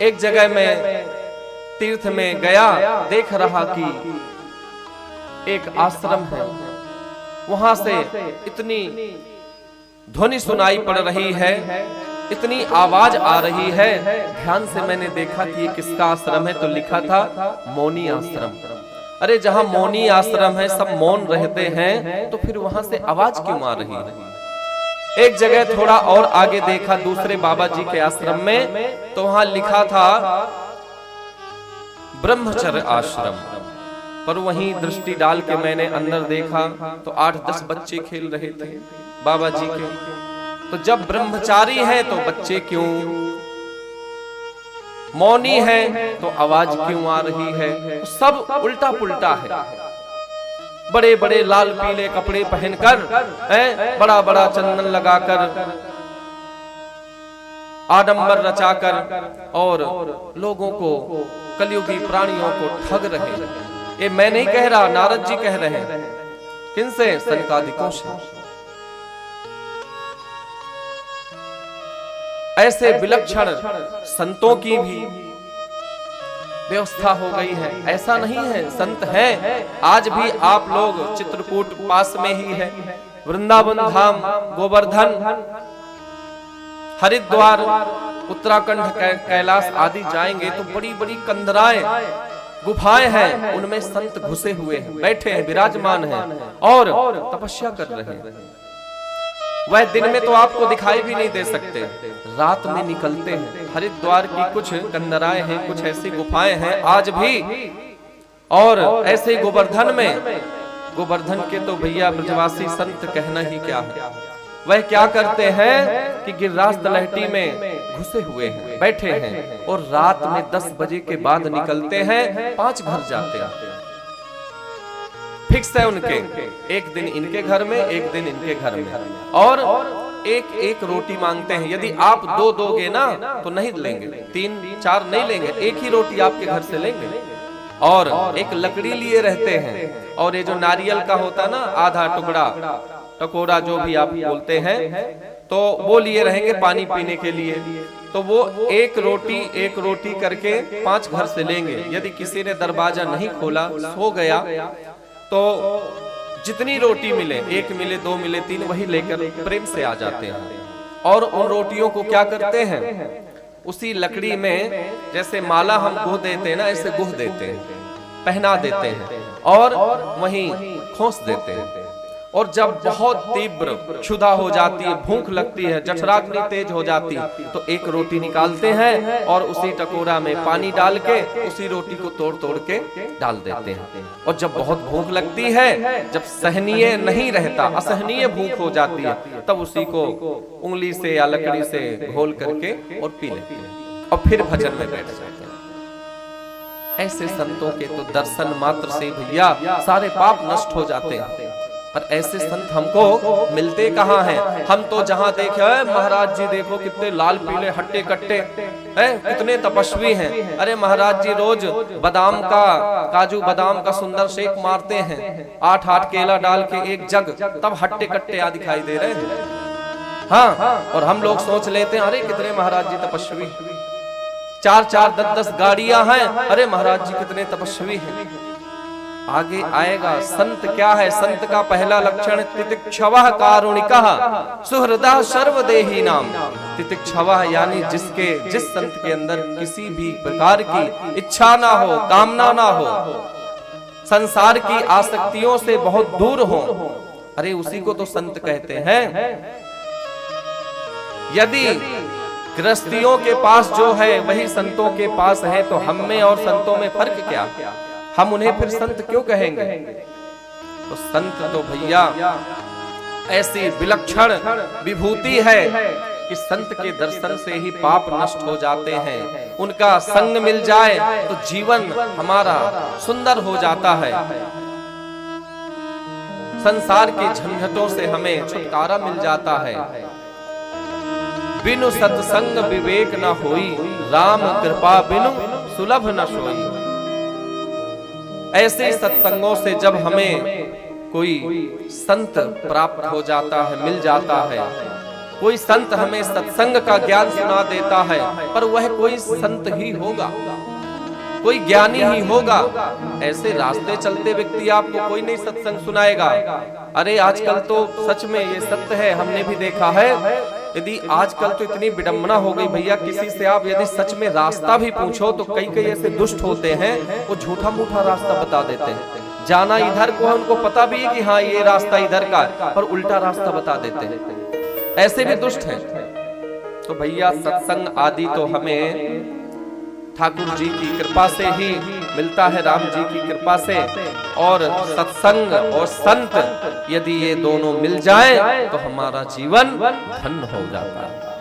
एक जगह मैं तीर्थ में गया, देख रहा कि एक आश्रम है, वहां से इतनी ध्वनि सुनाई पड़ रही है, इतनी आवाज आ रही है। ध्यान से मैंने देखा कि ये किसका आश्रम है, तो लिखा था मौनी आश्रम। अरे जहां मौनी आश्रम है, सब मौन रहते हैं, तो फिर वहां से आवाज क्यों आ रही है। एक जगह थोड़ा और आगे देखा दूसरे बाबा जी के आश्रम में, तो वहां लिखा था ब्रह्मचर्य आश्रम। पर वहीं दृष्टि डाल के मैंने अंदर देखा तो 8-10 बच्चे खेल रहे थे बाबा जी के। तो जब ब्रह्मचारी है तो बच्चे क्यों, मौनी है तो आवाज क्यों आ रही है। तो सब उल्टा पुल्टा है। बड़े बड़े लाल पीले कपड़े पहनकर, बड़ा बड़ा चंदन लगाकर, आडंबर रचाकर, और लोगों को, कलयुगी प्राणियों को ठग रहे हैं। ये मैं नहीं कह रहा, नारद जी कह रहे हैं। किनसे? सनकादिकों से। ऐसे विलक्षण संतों की भी व्यवस्था हो गई है। ऐसा नहीं है, संत हैं आज भी। आप लोग चित्रकूट पास में ही है, वृंदावन धाम, गोवर्धन, हरिद्वार, उत्तराखंड, कैलाश आदि जाएंगे तो बड़ी बड़ी कंदराएं, गुफाएं हैं, उनमें संत घुसे हुए हैं, बैठे हैं, विराजमान हैं और तपस्या कर रहे हैं। वह दिन में तो आपको दिखाई भी नहीं दे सकते, रात में निकलते हैं। हरिद्वार की कुछ कंदराएं हैं, कुछ ऐसी गुफाएं हैं आज भी। और ऐसे ही गोवर्धन में, गोवर्धन के तो भैया ब्रजवासी संत कहना ही क्या है। वह क्या करते हैं कि गिरिराज तलहटी में घुसे हुए हैं, बैठे हैं, और रात में 10 बजे के बाद निकलते हैं, 5 घर जाते हैं। फिक्स है उनके, एक दिन इनके घर में, एक दिन इनके घर में, और एक एक रोटी मांगते हैं। यदि आप 2 दोगे ना तो नहीं लेंगे, 3-4 नहीं लेंगे, एक ही रोटी आपके घर से लेंगे। और एक लकड़ी लिए रहते हैं, और ये जो नारियल का होता है ना, आधा टुकड़ा, टकोरा जो भी आप बोलते हैं, तो वो लिए रहेंगे पानी पीने के लिए। तो वो एक रोटी करके 5 घर से लेंगे। यदि किसी ने दरवाजा नहीं खोला, सो गया, तो जितनी रोटी मिले, 1 मिले, 2 मिले, 3, वही लेकर प्रेम से आ जाते हैं। और उन रोटियों को क्या करते हैं, उसी लकड़ी में जैसे माला हम गुह देते हैं ना, ऐसे गुह देते हैं, पहना देते हैं, और वहीं खोस देते हैं। और जब बहुत तीव्र क्षुधा हो जाती है, भूख लगती है, जठराग्नि तेज हो जाती, तो एक रोटी निकालते हैं और उसी टकोरा में पानी डाल के उसी रोटी को तोड़ तोड़ के डाल देते हैं। और जब बहुत भूख लगती है, जब सहनीय नहीं रहता, असहनीय भूख हो जाती है, तब उसी को उंगली से या लकड़ी से घोल करके और पी लेते हैं, और फिर भजन में बैठ जाते हैं। ऐसे संतों के तो दर्शन मात्र से भैया सारे पाप नष्ट हो जाते हैं। पर ऐसे संत हमको मिलते कहाँ हैं। हम तो जहाँ देखे, महाराज जी देखो कितने लाल पीले हट्टे कट्टे हैं, कितने तपस्वी हैं। अरे महाराज जी रोज बादाम का, काजू बादाम का सुंदर शेक मारते हैं, 8-8 केला डाल के एक जग, तब हट्टे कट्टे आ दिखाई दे रहे हैं। हाँ, और हम लोग सोच लेते हैं अरे कितने महाराज जी तपस्वी, 4-4, 10-10 गाड़ियां हैं, अरे महाराज जी कितने तपस्वी हैं। आगे आएगा संत क्या है। संत का पहला लक्षण तितिक्षवः कारुणिकः सुहृदः सर्वदेही नाम। तितिक्षवः यानी जिस संत के अंदर किसी भी प्रकार की इच्छा ना हो, कामना ना हो, संसार की आसक्तियों से बहुत दूर हो, अरे उसी को तो संत कहते हैं। यदि गृहस्थियों के पास जो है वही संतों के पास है, तो हम में और संतों में फर्क क्या, हम उन्हें फिर संत क्यों कहेंगे। तो संत तो भैया ऐसी विलक्षण विभूति है कि संत के दर्शन से ही पाप नष्ट हो जाते हैं। उनका संग मिल जाए तो जीवन हमारा सुंदर हो जाता है। संसार के झंझटों से हमें छुटकारा मिल जाता है। बिनु सत्संग विवेक न होई, राम कृपा बिनु सुलभ न सोई। ऐसे सत्संगों से जब हमें कोई संत प्राप्त हो जाता है, मिल जाता है, कोई संत हमें सत्संग का ज्ञान सुना देता है, पर वह कोई संत ही होगा, कोई ज्ञानी ही होगा। ऐसे रास्ते चलते व्यक्ति आपको कोई नहीं सत्संग सुनाएगा। अरे आजकल तो सच में ये सत्य है, हमने भी देखा है। यदि आजकल तो इतनी विडंबना हो गई भैया, किसी से आप यदि सच में रास्ता भी पूछो तो कई कई ऐसे दुष्ट होते हैं, वो झूठा मूठा रास्ता बता देते हैं। जाना इधर को है, उनको पता भी है कि हाँ ये रास्ता इधर का, पर उल्टा रास्ता बता देते हैं। ऐसे भी दुष्ट हैं। तो भैया सत्संग आदि तो हमें ठाकुर जी की कृपा से ही मिलता है, राम जी की कृपा से। और सत्संग और संत यदि ये दोनों मिल जाए तो हमारा जीवन धन्य हो जाता है।